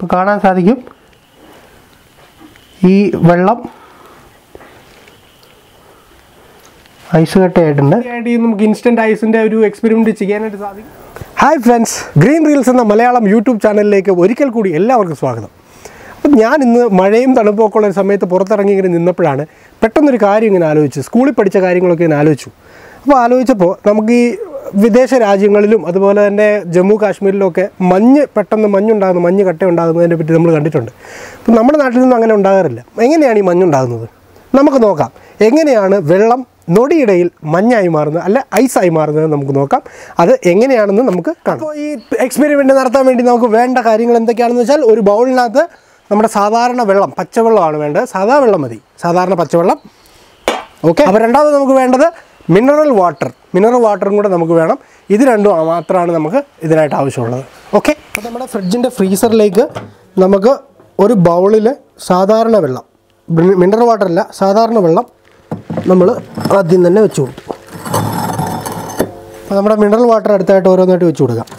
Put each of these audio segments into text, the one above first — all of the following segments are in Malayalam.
ഇപ്പോൾ കാണാൻ സാധിക്കും ഈ വെള്ളം ഐസ് കട്ടയായിട്ടുണ്ട്. നമുക്ക് ഇൻസ്റ്റൻറ്റ് ഐസിൻ്റെ ഒരു എക്സ്പെരിമെൻറ്റ് ചെയ്യാനായിട്ട് സാധിക്കും. ഹായ് ഫ്രണ്ട്സ്, ഗ്രീൻ റീൽസ് എന്ന മലയാളം യൂട്യൂബ് ചാനലിലേക്ക് ഒരിക്കൽ കൂടി എല്ലാവർക്കും സ്വാഗതം. അപ്പം ഞാൻ ഇന്ന് മഴയും തണുപ്പൊക്കെ ഉള്ള ഒരു സമയത്ത് പുറത്തിറങ്ങി ഇങ്ങനെ നിന്നപ്പോഴാണ് പെട്ടെന്നൊരു കാര്യം ഇങ്ങനെ ആലോചിച്ചു. സ്കൂളിൽ പഠിച്ച കാര്യങ്ങളൊക്കെ ഇങ്ങനെ ആലോചിച്ചു. അപ്പോൾ ആലോചിച്ചപ്പോൾ നമുക്ക് ഈ വിദേശ രാജ്യങ്ങളിലും അതുപോലെ തന്നെ ജമ്മു കാശ്മീരിലുമൊക്കെ പെട്ടെന്ന് മഞ്ഞുണ്ടാകുന്നു, മഞ്ഞ് കട്ട ഉണ്ടാകുന്നതിനെ പറ്റി നമ്മൾ കണ്ടിട്ടുണ്ട്. അപ്പം നമ്മുടെ നാട്ടിൽ നിന്നും അങ്ങനെ ഉണ്ടാകാറില്ല. എങ്ങനെയാണ് ഈ മഞ്ഞുണ്ടാകുന്നത്? നമുക്ക് നോക്കാം. എങ്ങനെയാണ് വെള്ളം നൊടിയിടയിൽ മഞ്ഞായി മാറുന്നത് അല്ല ഐസായി മാറുന്നത് നമുക്ക് നോക്കാം. അത് എങ്ങനെയാണെന്ന് നമുക്ക് കാണാം. അപ്പോൾ ഈ എക്സ്പെരിമെൻറ്റ് നടത്താൻ വേണ്ടി നമുക്ക് വേണ്ട കാര്യങ്ങൾ എന്തൊക്കെയാണെന്ന് വെച്ചാൽ, ഒരു ബൗളിനകത്ത് നമ്മുടെ സാധാരണ വെള്ളം, പച്ചവെള്ളമാണ് വേണ്ടത്. സാധാ വെള്ളം മതി, സാധാരണ പച്ചവെള്ളം. ഓക്കെ. അപ്പോൾ രണ്ടാമത് നമുക്ക് വേണ്ടത് മിനറൽ വാട്ടറും കൂടെ നമുക്ക് വേണം. ഇത് രണ്ടും മാത്രമാണ് നമുക്ക് ഇതിനായിട്ട് ആവശ്യമുള്ളത്. ഓക്കെ. അപ്പോൾ നമ്മുടെ ഫ്രിഡ്ജിൻ്റെ ഫ്രീസറിലേക്ക് നമുക്ക് ഒരു ബൗളിൽ സാധാരണ വെള്ളം, മിനറൽ വാട്ടറല്ല സാധാരണ വെള്ളം നമ്മൾ ആദ്യം തന്നെ വെച്ച് കൊടുത്തു. അപ്പോൾ നമ്മുടെ മിനറൽ വാട്ടർ അടുത്തായിട്ട് ഓരോന്നായിട്ട് വെച്ച് കൊടുക്കാം.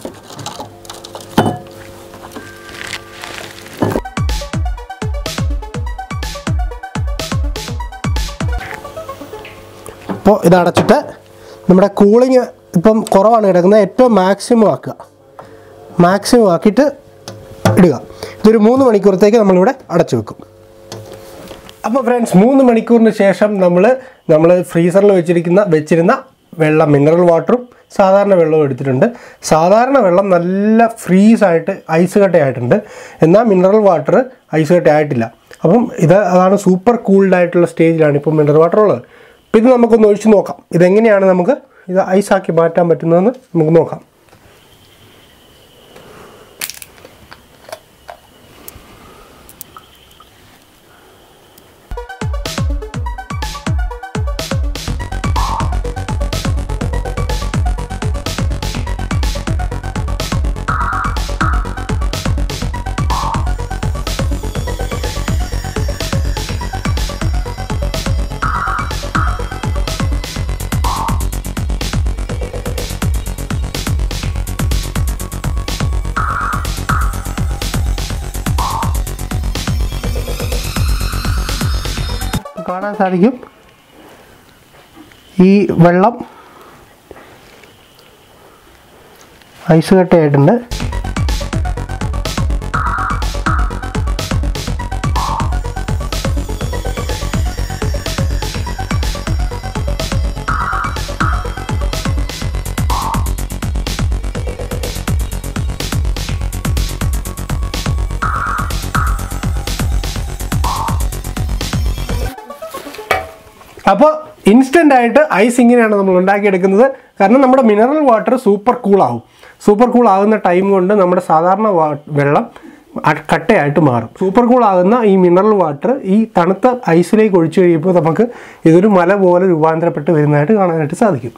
അപ്പോൾ ഇതടച്ചിട്ട് നമ്മുടെ കൂളിങ് ഇപ്പം കുറവാണ് കിടക്കുന്നത്, ഏറ്റവും മാക്സിമം ആക്കിയിട്ട് ഇടുക. ഇതൊരു 3 മണിക്കൂറത്തേക്ക് നമ്മളിവിടെ അടച്ചു വെക്കും. അപ്പോൾ ഫ്രണ്ട്സ്, 3 മണിക്കൂറിന് ശേഷം നമ്മൾ ഫ്രീസറിൽ വെച്ചിരുന്ന വെള്ളം, മിനറൽ വാട്ടറും സാധാരണ വെള്ളവും എടുത്തിട്ടുണ്ട്. സാധാരണ വെള്ളം നല്ല ഫ്രീസായിട്ട് ഐസ് കട്ടയായിട്ടുണ്ട്, എന്നാൽ മിനറൽ വാട്ടർ ഐസ് കട്ടയായിട്ടില്ല. അപ്പം അതാണ് സൂപ്പർ കൂൾഡായിട്ടുള്ള സ്റ്റേജിലാണ് ഇപ്പം മിനറൽ വാട്ടർ ഉള്ളത്. അപ്പോൾ ഇത് നമുക്കൊന്ന് ഒഴിച്ച് നോക്കാം. ഇതെങ്ങനെയാണ് നമുക്ക് ഇത് ഐസാക്കി മാറ്റാൻ പറ്റുന്നതെന്ന് നമുക്ക് നോക്കാം. കാണാൻ സാധിക്കും ഈ വെള്ളം ഐസ് കട്ടയായിട്ടുണ്ട്. അപ്പോൾ ഇൻസ്റ്റൻ്റായിട്ട് ഐസ് ഇങ്ങനെയാണ് നമ്മൾ ഉണ്ടാക്കിയെടുക്കുന്നത്. കാരണം നമ്മുടെ മിനറൽ വാട്ടർ സൂപ്പർ കൂൾ ആകുന്ന ടൈം കൊണ്ട് നമ്മുടെ സാധാരണ വെള്ളം കട്ടയായിട്ട് മാറും. സൂപ്പർ കൂൾ ആകുന്ന ഈ മിനറൽ വാട്ടർ ഈ തണുത്ത ഐസിലേക്ക് ഒഴിച്ചു കഴിയുമ്പോൾ നമുക്ക് ഇതൊരു മല പോലെ രൂപാന്തരപ്പെട്ട് വരുന്നതായിട്ട് കാണാനായിട്ട് സാധിക്കും.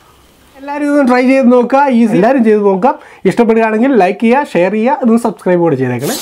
എല്ലാവരും ഇതൊന്ന് ട്രൈ ചെയ്ത് നോക്കുക. എല്ലാവരും ചെയ്ത് നോക്കുക. ഇഷ്ടപ്പെടുകയാണെങ്കിൽ ലൈക്ക് ചെയ്യുക, ഷെയർ ചെയ്യുക, ഇതൊന്ന് സബ്സ്ക്രൈബ് കൂടെ ചെയ്തേക്കണേ.